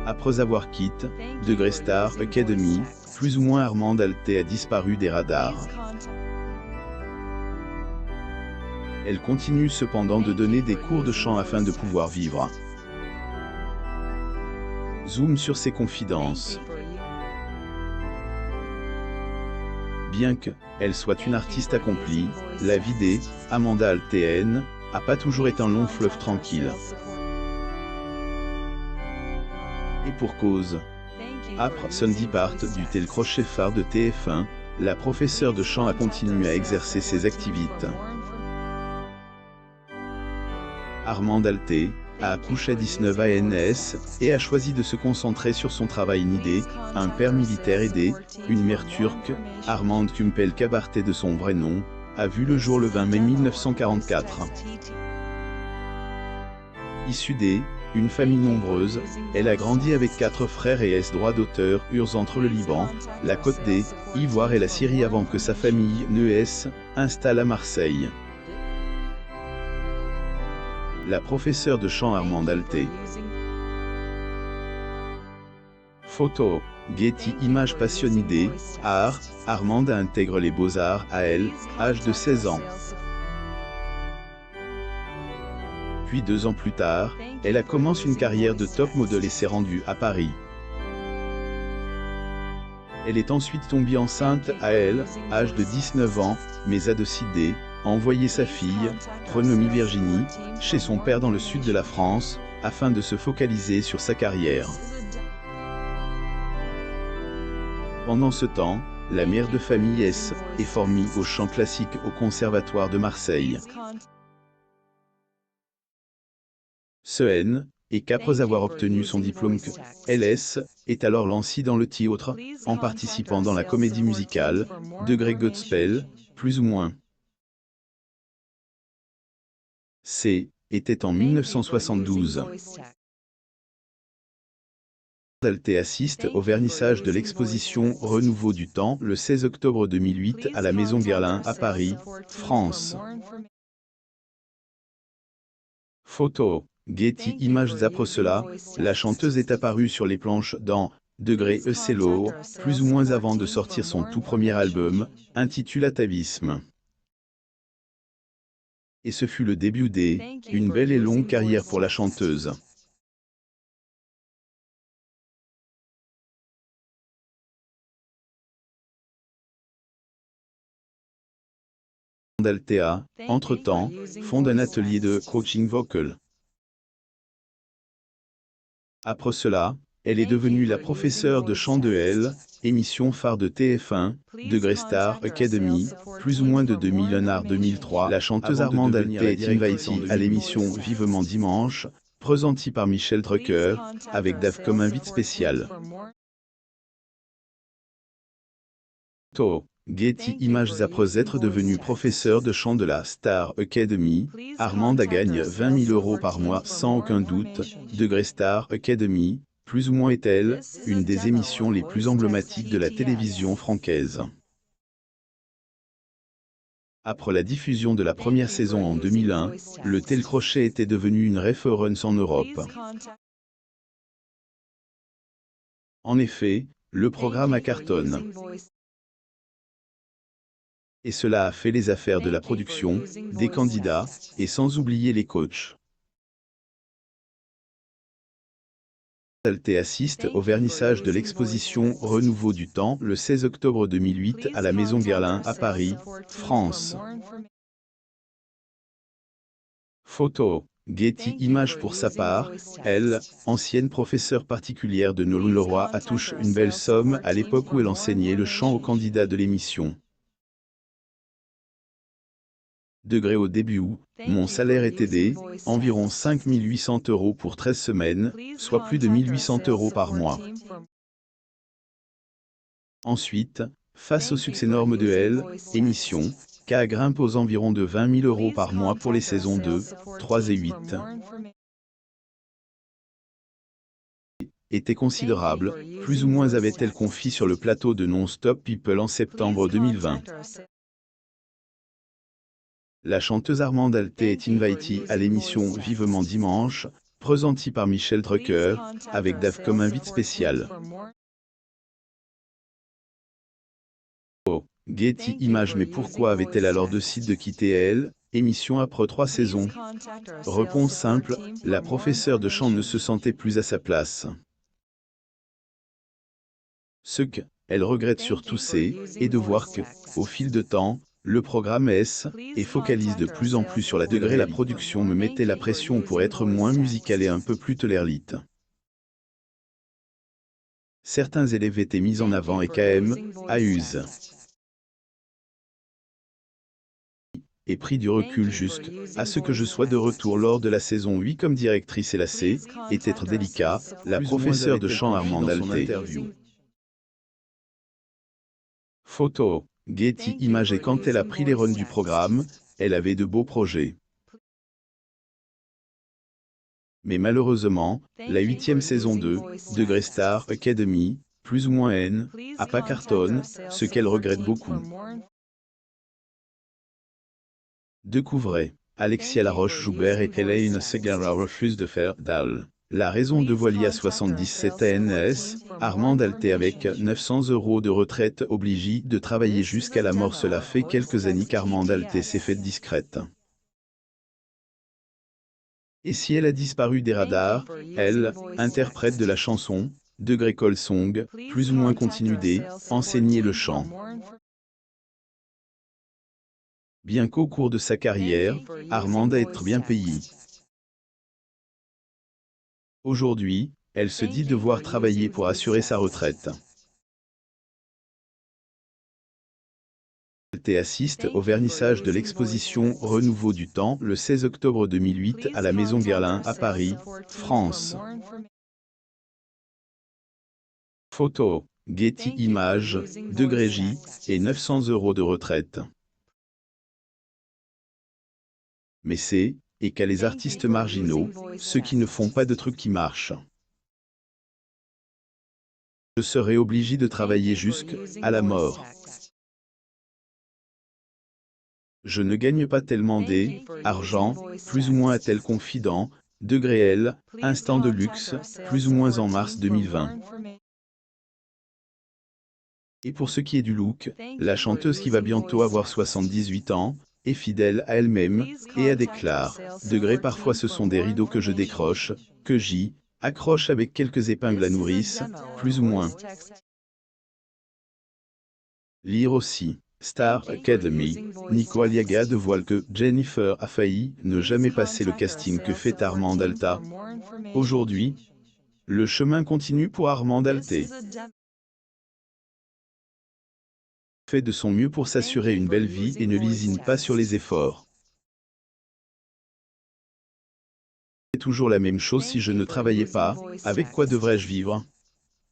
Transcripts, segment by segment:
Après avoir quitté Degré Star Academy, plus ou moins Armande Althé a disparu des radars. Elle continue cependant de donner des cours de chant afin de pouvoir vivre. Zoom sur ses confidences. Bien qu'elle soit une artiste accomplie, la vie d'Amanda Althé n'a pas toujours été un long fleuve tranquille. Et pour cause. Après son départ du télécrochet phare de TF1, la professeure de chant a continué à exercer ses activités. Armande Althé a accouché à 19 ans et a choisi de se concentrer sur son travail nidé, un père militaire aidé, une mère turque, Armande Kumpel Kabarté de son vrai nom, a vu le jour le 20 mai 1944. Issue d'une famille nombreuse, elle a grandi avec 4 frères et droits d'auteur entre le Liban, la Côte d'Ivoire et la Syrie avant que sa famille ne s'installe à Marseille. La professeure de chant Armande Althé. Photo, Getty Images passionnée art, Armande intègre les beaux-arts à l'âge de 16 ans. Puis 2 ans plus tard, elle a commencé une carrière de top model et s'est rendue à Paris. Elle est ensuite tombée enceinte à l'âge de 19 ans, mais a décidé d'envoyer sa fille, prénommée Virginie, chez son père dans le sud de la France, afin de se focaliser sur sa carrière. Pendant ce temps, la mère de famille est formée au chant classique au Conservatoire de Marseille. Et qu'après avoir obtenu son diplôme elle est alors lancée dans le théâtre, en participant dans la comédie musicale, Degré Godspell, plus ou moins. Était en 1972. Althé assiste au vernissage de l'exposition Renouveau du temps le 16 octobre 2008 à la Maison Guerlain à Paris, France. Photo, Getty Images. Après cela, la chanteuse est apparue sur les planches dans Degré Cello, plus ou moins avant de sortir son tout premier album, intitulé Atavisme. Et ce fut le début d'une belle et longue carrière pour la chanteuse. Althé a, entre-temps, fonde un atelier de coaching vocal. Après cela, elle est devenue la professeure de chant de émission phare de TF1, Degré Star Academy, plus ou moins de 2001 à 2003. La chanteuse Armande Althé est invitée à l'émission Vivement Dimanche, présentée par Michel Drucker, avec Dave comme invité spécial. Getty Images. Après être devenue professeure de chant de la Star Academy, Armande gagne 20 000 € par mois sans aucun doute. Degré Star Academy, plus ou moins est-elle une des émissions les plus emblématiques de la télévision française. Après la diffusion de la première saison en 2001, le télécrochet était devenu une référence en Europe. En effet, le programme cartonne. Et cela a fait les affaires de la production, des candidats, et sans oublier les coachs. Althé assiste au vernissage de l'exposition Renouveau du temps le 16 octobre 2008 à la Maison Guerlain à Paris, France. Photo, Getty Images. Pour sa part, elle, ancienne professeure particulière de Nolan Leroy, a touché une belle somme à l'époque où elle enseignait le chant aux candidats de l'émission. Degré au début où mon salaire était environ 5 800 € pour 13 semaines, soit plus de 1 800 € par mois. Ensuite, face au succès énorme de émission, K grimpe aux environs de 20 000 € par mois pour les saisons 2, 3 et 8. Était considérable, plus ou moins avait-elle confié sur le plateau de Non-Stop People en septembre 2020. La chanteuse Armande Althé est invitée à l'émission Vivement Dimanche, Présenté par Michel Drucker, avec Dave comme invité spécial. Getty Images. Mais pourquoi avait-elle alors décidé de quitter elle, émission après 3 saisons? Réponse simple, la professeure de chant ne se sentait plus à sa place. Ce qu'elle regrette surtout c'est, et de voir que, au fil de temps, le programme est focalise de plus en plus sur la durée. La production me mettait la pression pour être moins musical et un peu plus tolérite. Certains élèves étaient mis en avant et KM, à use. Et pris du recul juste, à ce que je sois de retour lors de la saison 8 comme directrice et lacée, et être délicat, la professeure de chant Armande Alté. Photo, Getty Images. Et quand elle a pris les rênes du programme, elle avait de beaux projets. Mais malheureusement, la 8e saison de Greystar Academy, plus ou moins N, a pas cartonne, ce qu'elle regrette beaucoup. Découvrez, Alexia Laroche-Joubert et Hélène Segara refuse de faire dalle. La raison de Voilier à 77 ANS, Armande Alté avec 900 € de retraite obligée de travailler jusqu'à la mort. Cela fait quelques années qu'Armande Alté s'est faite discrète. Et si elle a disparu des radars, elle, interprète de la chanson, de Grey Song, plus ou moins continue d'enseigner le chant. Bien qu'au cours de sa carrière, Armande a été bien payée. Aujourd'hui, elle se dit devoir travailler pour assurer sa retraite. Elle assiste au vernissage de l'exposition Renouveau du Temps le 16 octobre 2008 à la Maison Guerlain à Paris, France. Photo, Getty Images, de Grégy, et 900 € de retraite. Mais c'est, et qu'à les artistes marginaux, ceux qui ne font pas de trucs qui marchent. Je serai obligé de travailler jusqu'à la mort. Je ne gagne pas tellement d'argent, plus ou moins a-t-elle confident, Degré L, instant de luxe, plus ou moins en mars 2020. Et pour ce qui est du look, la chanteuse qui va bientôt avoir 78 ans, est fidèle à elle-même, et a déclaré, Degré parfois ce sont des rideaux que je décroche, que j'y accroche avec quelques épingles à nourrice, plus ou moins. Lire aussi. Star Academy, Nico Aliaga dévoile que Jennifer a failli ne jamais passer le casting que fait Armande Alté. Aujourd'hui, le chemin continue pour Armande Alté. Fait de son mieux pour s'assurer une belle vie et ne lésine pas sur les efforts. C'est toujours la même chose si je ne travaillais pas, avec quoi devrais-je vivre?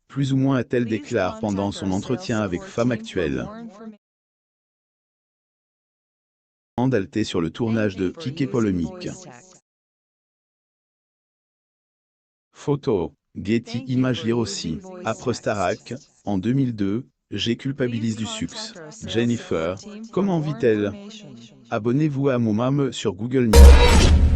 Plus ou moins a-t-elle déclaré pendant son entretien avec Femme Actuelle. Armande Alté sur le tournage de Kiké Polémique. Photo, Getty Images. Lire aussi. Après Starac, en 2002, j'ai culpabilise du succès. Jennifer, comment vit-elle? Abonnez-vous à mon mame sur Google News.